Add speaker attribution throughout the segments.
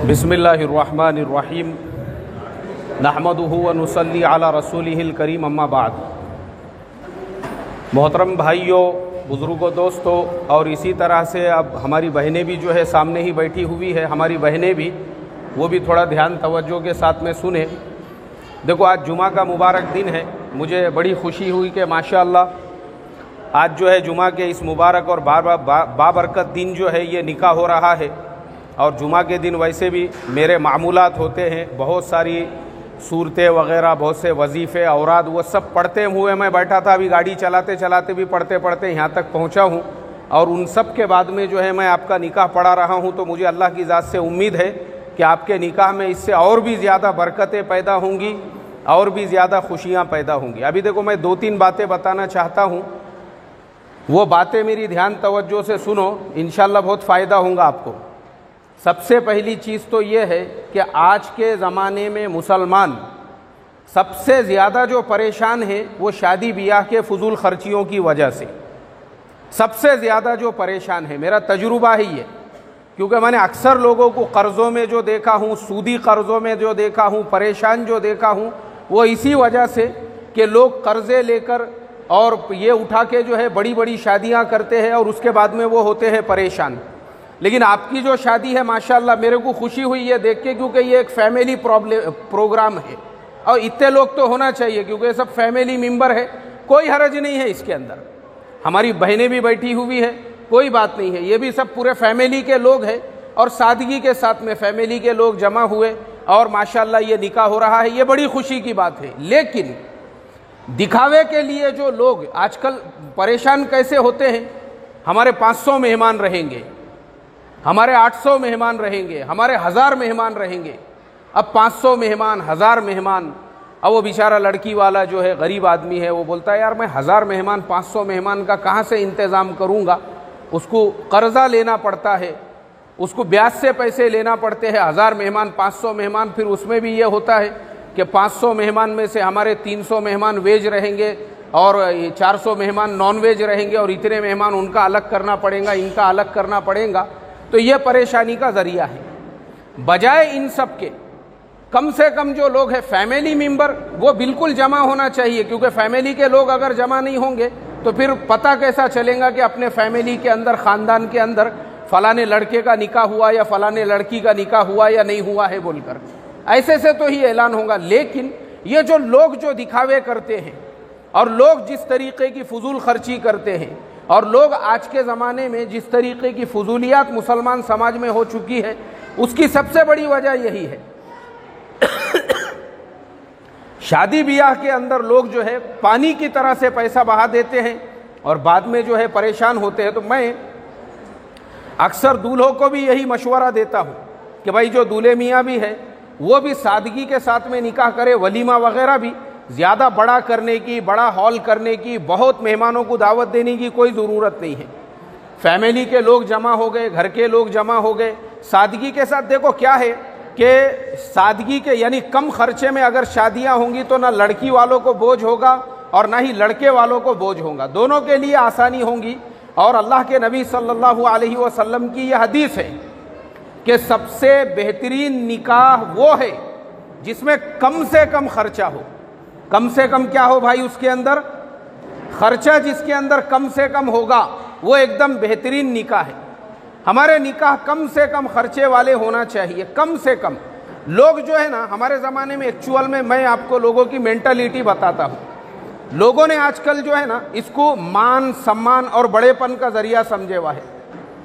Speaker 1: बिस्मिल्लाहिर्रहमानिर्रहीम नहमदुहु व नुसल्ली अला रसूलिहिल करीम अम्मा बाद। मोहतरम भाइयों, बुज़ुर्गों, दोस्तों, और इसी तरह से अब हमारी बहनें भी जो है सामने ही बैठी हुई है, हमारी बहनें भी, वो भी थोड़ा ध्यान तवज्जो के साथ में सुने। देखो, आज जुमा का मुबारक दिन है। मुझे बड़ी खुशी हुई कि माशाअल्लाह आज जो है जुमा के इस मुबारक और बाबरकत दिन जो है ये निकाह हो रहा है। और जुमा के दिन वैसे भी मेरे मामूलात होते हैं, बहुत सारी सूरतें वग़ैरह, बहुत से वजीफ़े औराद, वो सब पढ़ते हुए मैं बैठा था। अभी गाड़ी चलाते चलाते भी पढ़ते पढ़ते यहाँ तक पहुँचा हूँ। और उन सब के बाद में जो है मैं आपका निकाह पढ़ा रहा हूँ। तो मुझे अल्लाह की ज़ात से उम्मीद है कि आपके निकाह में इससे और भी ज़्यादा बरकतें पैदा होंगी और भी ज़्यादा खुशियाँ पैदा होंगी। अभी देखो, मैं 2-3 बातें बताना चाहता हूँ। वो बातें मेरी ध्यान तवज्जो से सुनो, इंशाअल्लाह बहुत फ़ायदा होगा आपको। सबसे पहली चीज़ तो ये है कि आज के ज़माने में मुसलमान सबसे ज़्यादा जो परेशान है वो शादी ब्याह के फजूल खर्चियों की वजह से सबसे ज़्यादा जो परेशान है। मेरा तजुर्बा ही है, क्योंकि मैंने अक्सर लोगों को कर्ज़ों में जो देखा हूँ, सूदी कर्ज़ों में जो देखा हूँ, परेशान जो देखा हूँ, वो इसी वजह से कि लोग कर्ज़े लेकर और ये उठा के जो है बड़ी बड़ी शादियाँ करते हैं और उसके बाद में वो होते हैं परेशान। लेकिन आपकी जो शादी है माशाअल्लाह, मेरे को खुशी हुई ये देख के, क्योंकि ये एक फैमिली प्रोग्राम है और इतने लोग तो होना चाहिए, क्योंकि सब फैमिली मेंबर है। कोई हरज नहीं है इसके अंदर। हमारी बहनें भी बैठी हुई है, कोई बात नहीं है। ये भी सब पूरे फैमिली के लोग हैं और सादगी के साथ में फैमिली के लोग जमा हुए और माशाअल्लाह ये निकाह हो रहा है। ये बड़ी खुशी की बात है। लेकिन दिखावे के लिए जो लोग आजकल परेशान कैसे होते हैं, हमारे 500 मेहमान रहेंगे, हमारे 800 मेहमान रहेंगे, हमारे 1000 मेहमान रहेंगे। अब 500 मेहमान, 1000 मेहमान। अब वो बेचारा लड़की वाला जो है गरीब आदमी है, वो बोलता है यार मैं 1000 मेहमान 500 मेहमान का कहाँ से इंतज़ाम करूँगा। उसको कर्ज़ा लेना पड़ता है, उसको ब्याज से पैसे लेना पड़ते हैं। 1000 मेहमान, 500 मेहमान, फिर उसमें भी ये होता है कि 500 मेहमान में से हमारे 300 मेहमान वेज रहेंगे और 400 मेहमान नॉन वेज रहेंगे और इतने मेहमान उनका अलग करना पड़ेगा, इनका अलग करना पड़ेगा। तो ये परेशानी का ज़रिया है। बजाय इन सब के कम से कम जो लोग हैं फैमिली मेंबर, वो बिल्कुल जमा होना चाहिए, क्योंकि फैमिली के लोग अगर जमा नहीं होंगे तो फिर पता कैसा चलेगा कि अपने फैमिली के अंदर, ख़ानदान के अंदर फ़लाने लड़के का निकाह हुआ या फ़लाने लड़की का निकाह हुआ या नहीं हुआ है बोलकर। ऐसे से तो ही ऐलान होगा। लेकिन ये जो लोग जो दिखावे करते हैं और लोग जिस तरीक़े की फजूल खर्ची करते हैं और लोग आज के ज़माने में जिस तरीक़े की फजूलियात मुसलमान समाज में हो चुकी है, उसकी सबसे बड़ी वजह यही है। शादी ब्याह के अंदर लोग जो है पानी की तरह से पैसा बहा देते हैं और बाद में जो है परेशान होते हैं। तो मैं अक्सर दूल्हों को भी यही मशवरा देता हूँ कि भाई जो दूल्हे मियाँ भी है वो भी सादगी के साथ में निकाह करे। वलीमा वगैरह भी ज़्यादा बड़ा करने की, बड़ा हॉल करने की, बहुत मेहमानों को दावत देने की कोई ज़रूरत नहीं है। फैमिली के लोग जमा हो गए, घर के लोग जमा हो गए, सादगी के साथ। देखो क्या है कि सादगी के यानी कम खर्चे में अगर शादियां होंगी तो ना लड़की वालों को बोझ होगा और ना ही लड़के वालों को बोझ होगा, दोनों के लिए आसानी होगी। और अल्लाह के नबी सल्लल्लाहु अलैहि वसल्लम की यह हदीस है कि सबसे बेहतरीन निकाह वो है जिसमें कम से कम खर्चा हो। कम से कम क्या हो भाई, उसके अंदर खर्चा जिसके अंदर कम से कम होगा वो एकदम बेहतरीन निकाह है। हमारे निकाह कम से कम खर्चे वाले होना चाहिए, कम से कम। लोग जो है ना हमारे ज़माने में, एक्चुअल में मैं आपको लोगों की मेंटालिटी बताता हूँ। लोगों ने आजकल जो है ना इसको मान सम्मान और बड़ेपन का ज़रिया समझे हुआ है,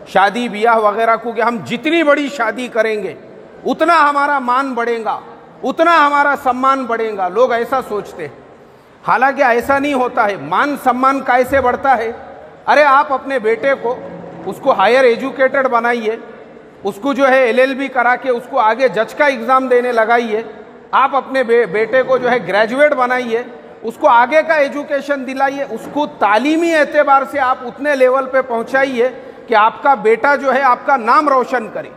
Speaker 1: शादी ब्याह वगैरह को, कि हम जितनी बड़ी शादी करेंगे उतना हमारा मान बढ़ेगा, उतना हमारा सम्मान बढ़ेगा। लोग ऐसा सोचते हैं, हालांकि ऐसा नहीं होता है। मान सम्मान कैसे बढ़ता है? अरे आप अपने बेटे को, उसको हायर एजुकेटेड बनाइए, उसको जो है LLB करा के उसको आगे जज का एग्ज़ाम देने लगाइए। आप अपने बेटे को जो है ग्रेजुएट बनाइए, उसको आगे का एजुकेशन दिलाइए, उसको तालीमी एतबार से आप उतने लेवल पे पहुंचाइए कि आपका बेटा जो है आपका नाम रोशन करे।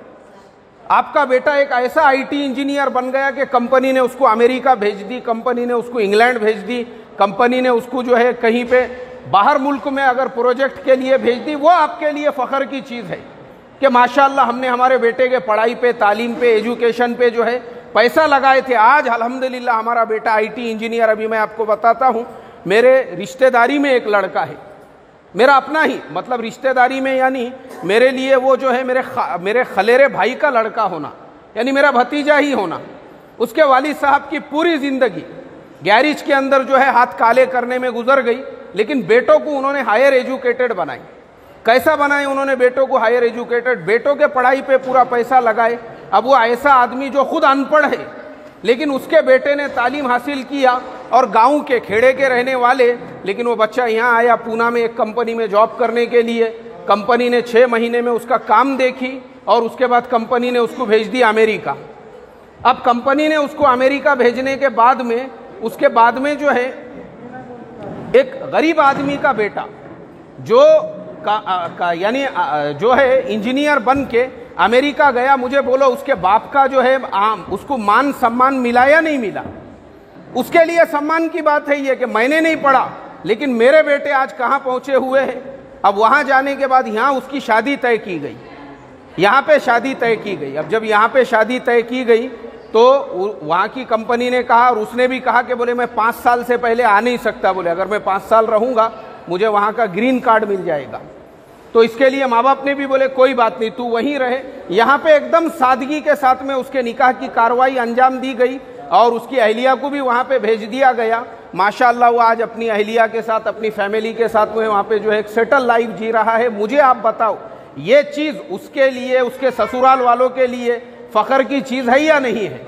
Speaker 1: आपका बेटा एक ऐसा IT इंजीनियर बन गया कि कंपनी ने उसको अमेरिका भेज दी, कंपनी ने उसको इंग्लैंड भेज दी, कंपनी ने उसको जो है कहीं पे बाहर मुल्क में अगर प्रोजेक्ट के लिए भेज दी, वो आपके लिए फ़ख्र की चीज़ है। कि माशाअल्लाह हमने हमारे बेटे के पढ़ाई पे, तालीम पे, एजुकेशन पे जो है पैसा लगाए थे। आज अल्हम्दुलिल्लाह हमारा बेटा आईटी इंजीनियर। अभी मैं आपको बताता हूँ, मेरे रिश्तेदारी में एक लड़का है, मेरा अपना ही, मतलब रिश्तेदारी में यानी मेरे लिए वो जो है मेरे खलेरे भाई का लड़का होना, यानी मेरा भतीजा ही होना। उसके वालिद साहब की पूरी ज़िंदगी गैरेज के अंदर जो है हाथ काले करने में गुजर गई, लेकिन बेटों को उन्होंने हायर एजुकेटेड बनाई। कैसा बनाए उन्होंने बेटों को हायर एजुकेटेड? बेटों के पढ़ाई पे पूरा पैसा लगाए। अब वो ऐसा आदमी जो खुद अनपढ़ है, लेकिन उसके बेटे ने तालीम हासिल किया और गांव के खेड़े के रहने वाले, लेकिन वो बच्चा यहाँ आया पूना में एक कंपनी में जॉब करने के लिए। कंपनी ने 6 महीने में उसका काम देखी और उसके बाद कंपनी ने उसको भेज दिया अमेरिका। अब कंपनी ने उसको अमेरिका भेजने के बाद में, उसके बाद में जो है एक गरीब आदमी का बेटा जो यानी जो है इंजीनियर बन के अमेरिका गया, मुझे बोलो उसके बाप का जो है उसको मान सम्मान मिला या नहीं मिला? उसके लिए सम्मान की बात है ये कि मैंने नहीं पढ़ा, लेकिन मेरे बेटे आज कहाँ पहुँचे हुए हैं। अब वहाँ जाने के बाद यहाँ उसकी शादी तय की गई, यहाँ पे शादी तय की गई। अब जब यहाँ पे शादी तय की गई तो वहाँ की कंपनी ने कहा, और उसने भी कहा कि बोले मैं 5 साल से पहले आ नहीं सकता, बोले अगर मैं 5 साल रहूँगा मुझे वहाँ का ग्रीन कार्ड मिल जाएगा। तो इसके लिए माँ बाप ने भी बोले कोई बात नहीं, तू वहीं रहे। यहाँ पे एकदम सादगी के साथ में उसके निकाह की कार्रवाई अंजाम दी गई और उसकी अहलिया को भी वहाँ पे भेज दिया गया। माशाअल्लाह वो आज अपनी अहलिया के साथ, अपनी फैमिली के साथ में वहाँ पे जो है एक सेटल लाइफ जी रहा है। मुझे आप बताओ, ये चीज़ उसके लिए, उसके ससुराल वालों के लिए फ़ख्र की चीज़ है या नहीं है?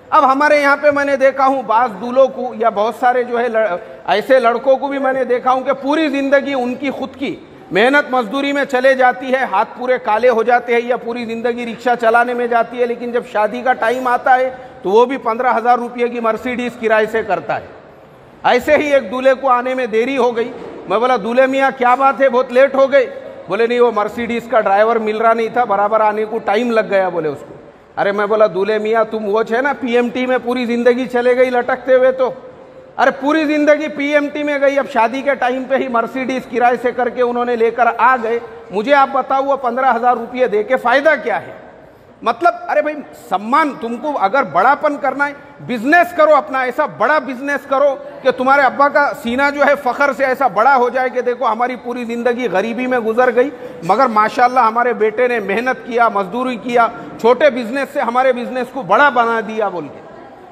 Speaker 1: अब हमारे यहाँ पे मैंने देखा हूँ बाज़ दूल्हों को या बहुत सारे जो है ऐसे लड़कों को भी मैंने देखा हूँ कि पूरी ज़िंदगी उनकी खुद की मेहनत मजदूरी में चले जाती है, हाथ पूरे काले हो जाते हैं, या पूरी ज़िंदगी रिक्शा चलाने में जाती है, लेकिन जब शादी का टाइम आता है तो वो भी 15,000 रुपये की मर्सिडीज़ किराए से करता है। ऐसे ही एक दूल्हे को आने में देरी हो गई। मैं बोला दूल्हे मियाँ क्या बात है, बहुत लेट हो गए? बोले नहीं, वो मर्सिडीज़ का ड्राइवर मिल रहा नहीं था, बराबर आने को टाइम लग गया बोले उसको। अरे मैं बोला दूल्हे मियाँ तुम वो है ना पीएमटी में पूरी ज़िंदगी चले गई लटकते हुए, तो अरे पूरी ज़िंदगी पीएमटी में गई, अब शादी के टाइम पे ही मर्सिडीज़ किराए से करके उन्होंने लेकर आ गए। मुझे आप बताओ वो 15,000 रुपये दे के फ़ायदा क्या है? मतलब अरे भाई सम्मान, तुमको अगर बड़ापन करना है बिजनेस करो अपना, ऐसा बड़ा बिजनेस करो कि तुम्हारे अब्बा का सीना जो है फ़ख्र से ऐसा बड़ा हो जाए कि देखो हमारी पूरी ज़िंदगी गरीबी में गुजर गई, मगर माशाल्लाह हमारे बेटे ने मेहनत किया, मजदूरी किया, छोटे बिजनेस से हमारे बिजनेस को बड़ा बना दिया बोल के।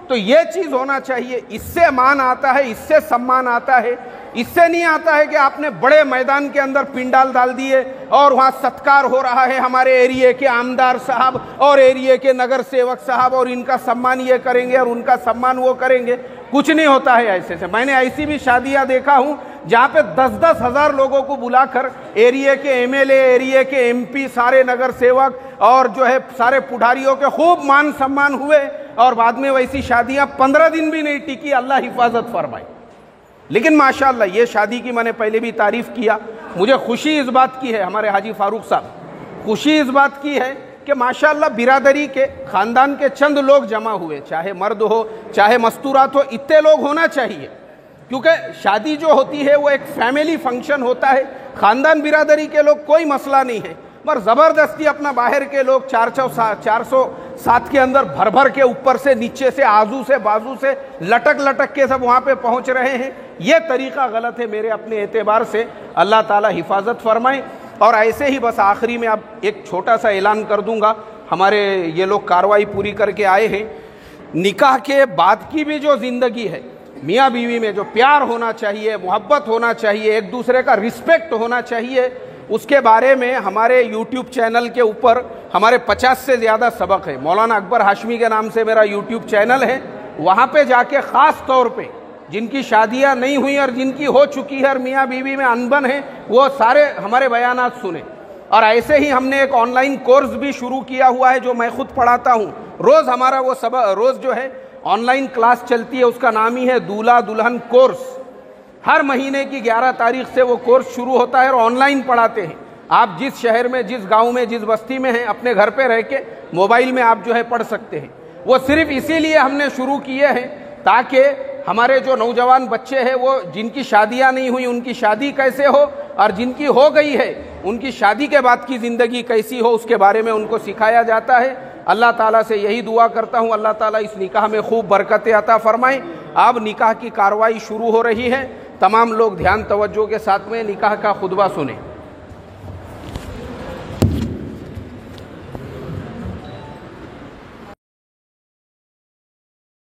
Speaker 1: तो ये चीज़ होना चाहिए। इससे मान आता है, इससे सम्मान आता है। इससे नहीं आता है कि आपने बड़े मैदान के अंदर पिंडाल डाल दिए और वहाँ सत्कार हो रहा है हमारे एरिए के आमदार साहब और एरिए के नगर सेवक साहब, और इनका सम्मान ये करेंगे और उनका सम्मान वो करेंगे। कुछ नहीं होता है ऐसे से। मैंने ऐसी भी शादियाँ देखा हूँ जहाँ पे 10-10 हज़ार लोगों को बुलाकर एरिए के एमएलए, एरिए के एमपी, सारे नगर सेवक और जो है सारे पुढ़ारियों के खूब मान सम्मान हुए, और बाद में वैसी शादियाँ 15 दिन भी नहीं टिकी। अल्लाह हिफाजत फरमाए। लेकिन माशाअल्लाह ये शादी की मैंने पहले भी तारीफ़ किया, मुझे खुशी इस बात की है, हमारे हाजी फारूक साहब, खुशी इस बात की है कि माशाअल्लाह बिरादरी के ख़ानदान के चंद लोग जमा हुए, चाहे मर्द हो चाहे मस्तूरात हो, इतने लोग होना चाहिए, क्योंकि शादी जो होती है वो एक फैमिली फंक्शन होता है। ख़ानदान बिरादरी के लोग कोई मसला नहीं है, मगर ज़बरदस्ती अपना बाहर के लोग 407 के अंदर भर भर के ऊपर से नीचे से आजू से बाजू से लटक लटक के सब वहाँ पे पहुँच रहे हैं। ये तरीक़ा गलत है मेरे अपने एतबार से। अल्लाह ताला हिफाजत फरमाए। और ऐसे ही बस आखिरी में अब एक छोटा सा ऐलान कर दूंगा, हमारे ये लोग कार्रवाई पूरी करके आए हैं। निकाह के बाद की भी जो ज़िंदगी है मियाँ बीवी में, जो प्यार होना चाहिए, मोहब्बत होना चाहिए, एक दूसरे का रिस्पेक्ट होना चाहिए, उसके बारे में हमारे YouTube चैनल के ऊपर हमारे 50 से ज़्यादा सबक है। मौलाना अकबर हाशमी के नाम से मेरा YouTube चैनल है, वहाँ पे जाके ख़ास तौर पे जिनकी शादियाँ नहीं हुई और जिनकी हो चुकी है और मियाँ बीवी में अनबन है, वो सारे हमारे बयानात सुने। और ऐसे ही हमने एक ऑनलाइन कोर्स भी शुरू किया हुआ है जो मैं खुद पढ़ाता हूँ। रोज़ हमारा वो रोज़ जो है ऑनलाइन क्लास चलती है, उसका नाम ही है दूल्हा दुल्हन कोर्स। हर महीने की 11 तारीख से वो कोर्स शुरू होता है और ऑनलाइन पढ़ाते हैं। आप जिस शहर में, जिस गांव में, जिस बस्ती में हैं, अपने घर पे रह के मोबाइल में आप जो है पढ़ सकते हैं। वो सिर्फ इसीलिए हमने शुरू किए हैं ताकि हमारे जो नौजवान बच्चे हैं वो जिनकी शादियां नहीं हुई उनकी शादी कैसे हो, और जिनकी हो गई है उनकी शादी के बाद की ज़िंदगी कैसी हो उसके बारे में उनको सिखाया जाता है। अल्लाह ताला से यही दुआ करता हूँ, अल्लाह ताला इस निकाह में खूब बरकतें अता फरमाएं। अब निकाह की कार्रवाई शुरू हो रही है, तमाम लोग ध्यान तवज्जो के साथ में निकाह का खुतबा सुने।